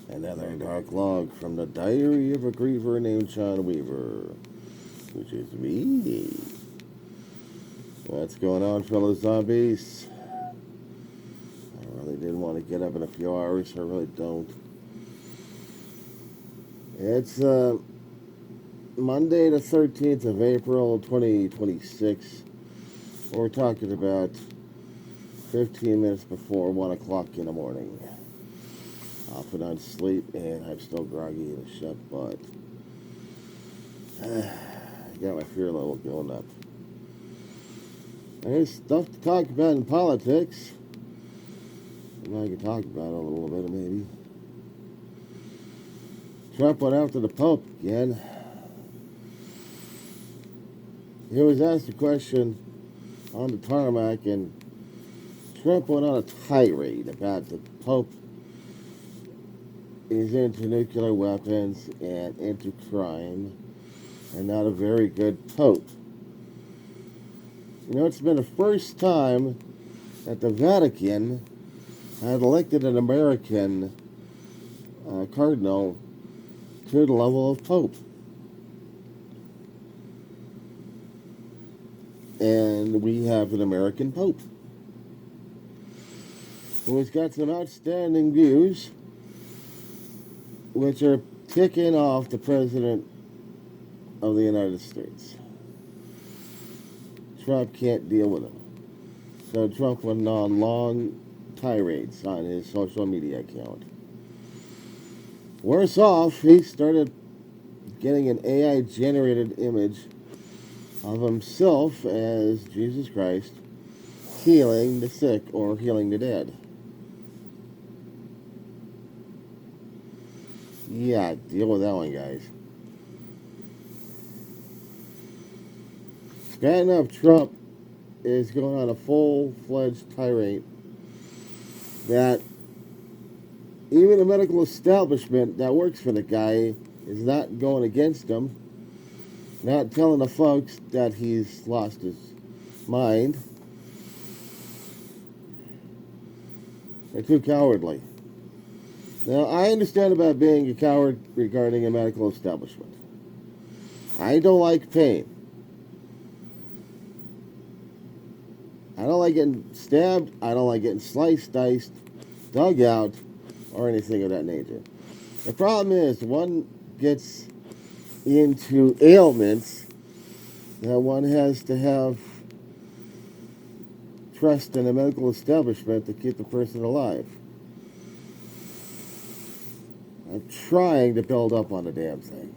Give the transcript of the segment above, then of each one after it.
Another dark log from the diary of a griever named John Weaver, which is me. What's going on, fellow zombies? I really didn't want to get up in a few hours. I really don't. It's Monday, the 13th of April, 2026. We're talking about 15 minutes before 1 o'clock in the morning. Off and on sleep, and I'm still groggy and shut, but I got my fear level going up. There's stuff to talk about in politics. I can talk about it a little bit, maybe. Trump went after the Pope again. He was asked a question on the tarmac, and Trump went on a tirade about the Pope is into nuclear weapons and into crime, and not a very good Pope. You know, it's been the first time that the Vatican had elected an American cardinal to the level of Pope. And we have an American Pope who has got some outstanding views, which are ticking off the President of the United States. Trump can't deal with them. So Trump went on long tirades on his social media account. Worse off, he started getting an AI-generated image of himself as Jesus Christ healing the sick or healing the dead. Yeah, deal with that one, guys. Speaking of Trump, is going on a full-fledged tirade that even the medical establishment that works for the guy is not going against him, not telling the folks that he's lost his mind. They're too cowardly. Now, I understand about being a coward regarding a medical establishment. I don't like pain. I don't like getting stabbed. I don't like getting sliced, diced, dug out, or anything of that nature. The problem is, one gets into ailments that one has to have trust in a medical establishment to keep the person alive. I'm trying to build up on the damn thing.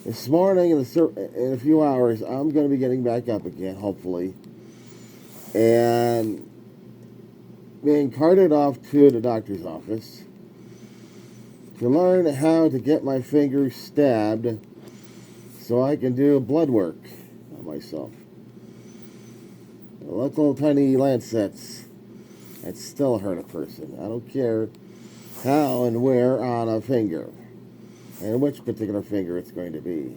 This morning, in a few hours, I'm going to be getting back up again, hopefully, and being carted off to the doctor's office to learn how to get my fingers stabbed so I can do blood work on myself. Little tiny lancets that still hurt a person. I don't care how and where on a finger and which particular finger it's going to be.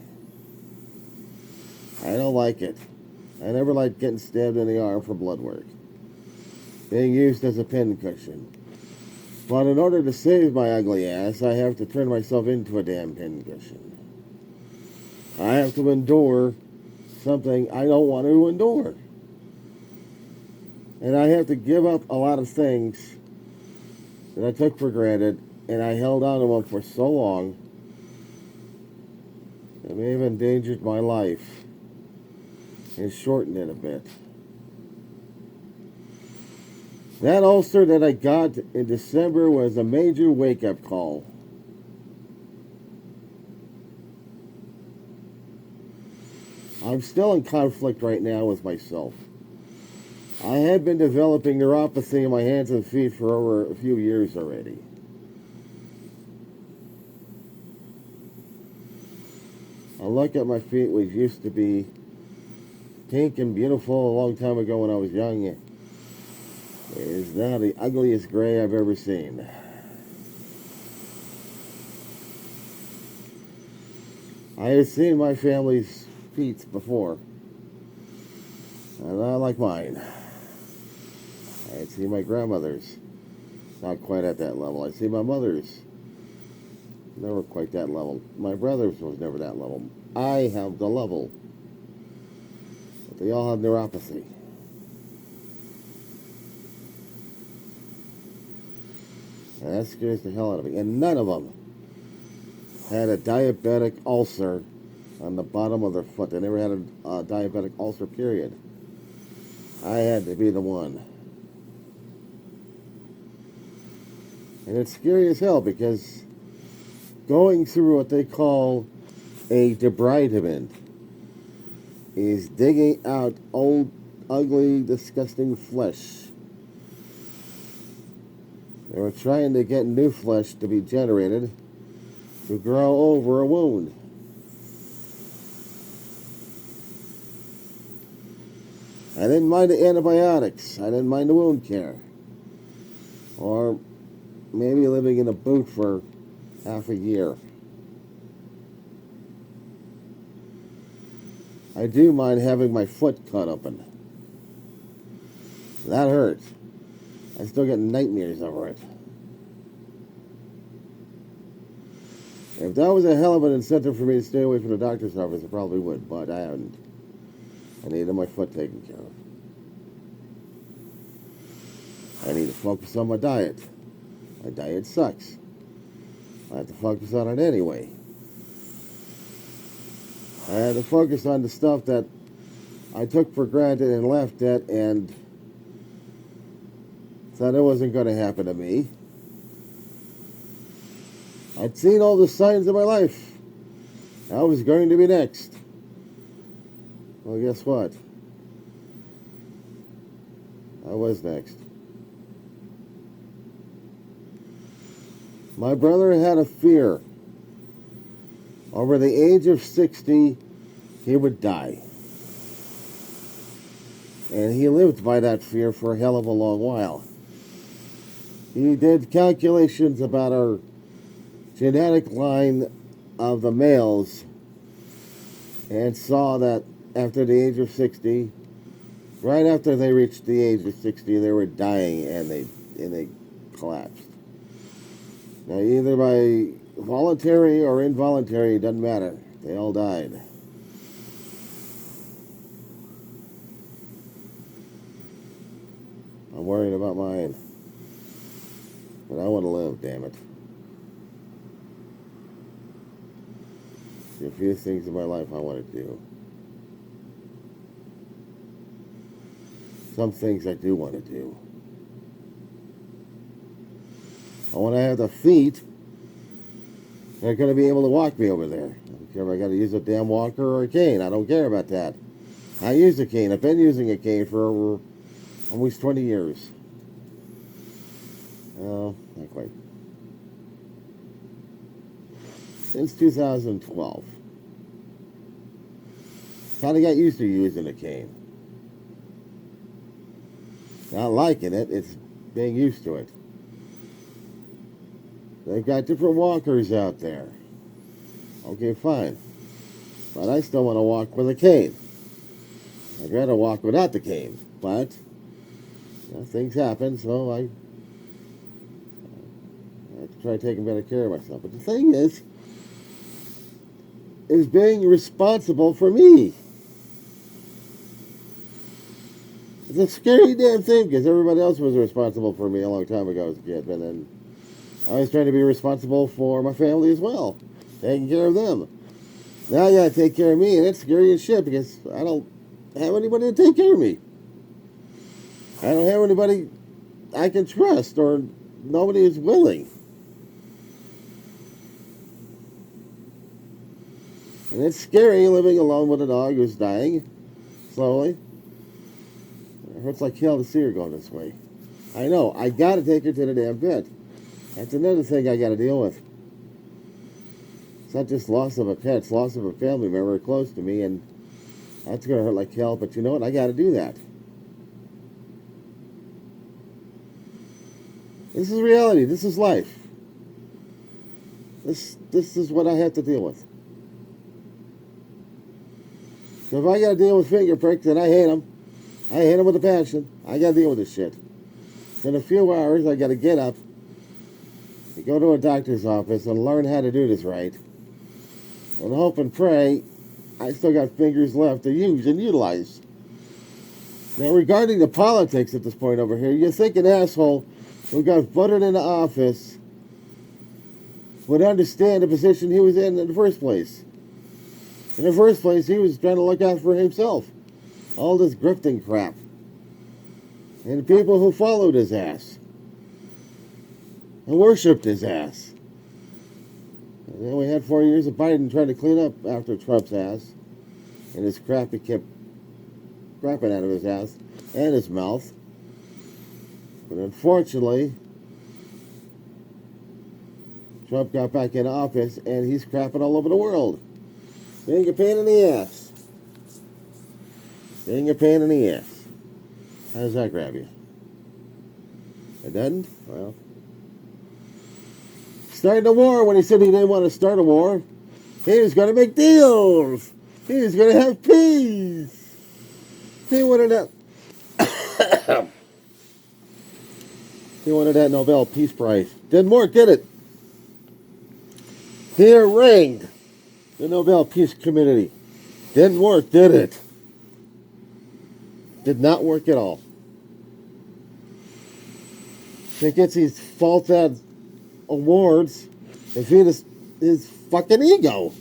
I don't like it. I never liked getting stabbed in the arm for blood work, being used as a pincushion. But in order to save my ugly ass, I have to turn myself into a damn pincushion. I have to endure something I don't want to endure. And I have to give up a lot of things that I took for granted, and I held on to them for so long, it may have endangered my life and shortened it a bit. That ulcer that I got in December was a major wake-up call. I'm still in conflict right now with myself. I have been developing neuropathy in my hands and feet for over a few years already. I look at my feet, which used to be pink and beautiful a long time ago when I was young. It is now the ugliest gray I've ever seen. I have seen my family's feet before, and not like mine. I had seen my grandmother's, not quite at that level. I see my mother's Never quite that level. My brothers was never that level. I have the level. But they all have neuropathy. And that scares the hell out of me. And none of them had a diabetic ulcer on the bottom of their foot. They never had a diabetic ulcer, period. I had to be the one. And it's scary as hell because going through what they call a debridement is digging out old, ugly, disgusting flesh. They were trying to get new flesh to be generated to grow over a wound. I didn't mind the antibiotics. I didn't mind the wound care. Or maybe living in a boot for half a year. I do mind having my foot cut open. That hurts. I still get nightmares over it. If that was a hell of an incentive for me to stay away from the doctor's office, I probably would, but I haven't. I needed my foot taken care of. I need to focus on my diet. My diet sucks. I have to focus on it anyway. I had to focus on the stuff that I took for granted and laughed at and thought it wasn't going to happen to me. I'd seen all the signs of my life. I was going to be next. Well, guess what? I was next. My brother had a fear. Over the age of 60, he would die. And he lived by that fear for a hell of a long while. He did calculations about our genetic line of the males and saw that after the age of 60, right after they reached the age of 60, they were dying and they collapsed. Now, either by voluntary or involuntary, it doesn't matter. They all died. I'm worried about mine. But I want to live, damn it. There are a few things in my life I want to do. Some things I do want to do. I want to have the feet that are going to be able to walk me over there. I don't care if I got to use a damn walker or a cane. I don't care about that. I use a cane. I've been using a cane for over almost 20 years. Oh, not quite. Since 2012. Kind of got used to using a cane. Not liking it, it's being used to it. They've got different walkers out there. Okay, fine. But I still want to walk with a cane. I'd rather walk without the cane. But, things happen, so I have to try taking better care of myself. But the thing is being responsible for me. It's a scary damn thing because everybody else was responsible for me a long time ago as a kid. And then I was trying to be responsible for my family as well, taking care of them. Now I gotta take care of me, and it's scary as shit because I don't have anybody to take care of me. I don't have anybody I can trust, or nobody is willing. And it's scary living alone with a dog who's dying slowly. It hurts like hell to see her going this way. I know, I gotta take her to the damn vet. That's another thing I got to deal with. It's not just loss of a pet, it's loss of a family member close to me, and that's going to hurt like hell, but you know what? I got to do that. This is reality. This is life. This is what I have to deal with. So if I got to deal with finger pricks, and I hate them with a passion, I got to deal with this shit. In a few hours, I got to get up, You go to a doctor's office and learn how to do this right. And hope and pray I still got fingers left to use and utilize. Now, regarding the politics at this point over here, you think an asshole who got voted into office would understand the position he was in the first place. In the first place, he was trying to look out for himself. All this grifting crap. And the people who followed his ass. And worshipped his ass. And then we had 4 years of Biden trying to clean up after Trump's ass. And his crap he kept crapping out of his ass and his mouth. But unfortunately, Trump got back in office and he's crapping all over the world. Being a pain in the ass. Being a pain in the ass. How does that grab you? It doesn't? Well. Starting a war when he said he didn't want to start a war. He was going to make deals. He was going to have peace. He wanted that. He wanted that Nobel Peace Prize. Didn't work, did it? He harangued the Nobel Peace Committee. Didn't work, did it? Did not work at all. He gets these false-ass awards and feed his fucking ego.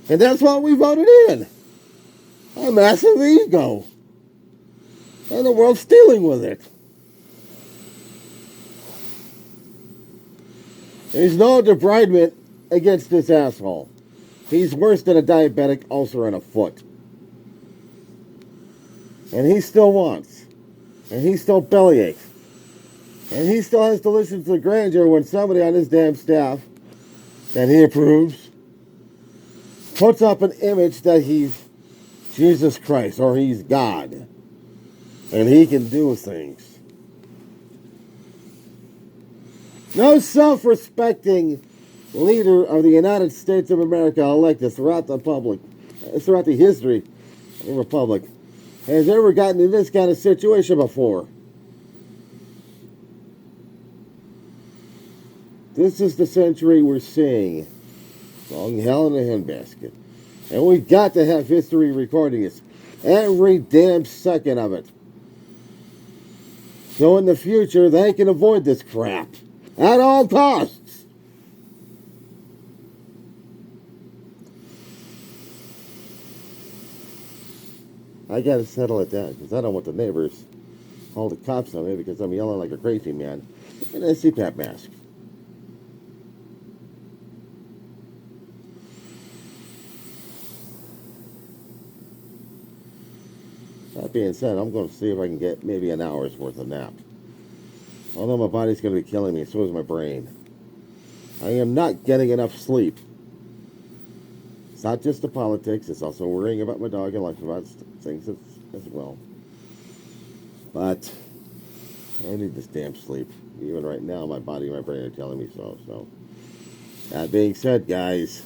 And that's what we voted in. A massive ego. And the world's dealing with it. There's no debridement against this asshole. He's worse than a diabetic ulcer in a foot. And he still wants. And he still bellyaches. And he still has to listen to the grandeur when somebody on his damn staff that he approves puts up an image that he's Jesus Christ or he's God. And he can do things. No self-respecting leader of the United States of America elected throughout the history of the Republic has ever gotten in this kind of situation before. This is the century we're seeing. Long hell in a handbasket. And we've got to have history recording this. Every damn second of it. So in the future, they can avoid this crap. At all costs. I gotta settle it down, because I don't want the neighbors call the cops on me because I'm yelling like a crazy man in a CPAP mask. That being said, I'm going to see if I can get maybe an hour's worth of nap. Although my body's going to be killing me, so is my brain. I am not getting enough sleep. It's not just the politics, it's also worrying about my dog and life about things as well. But I need this damn sleep. Even right now, my body and my brain are telling me so. So, that being said, guys,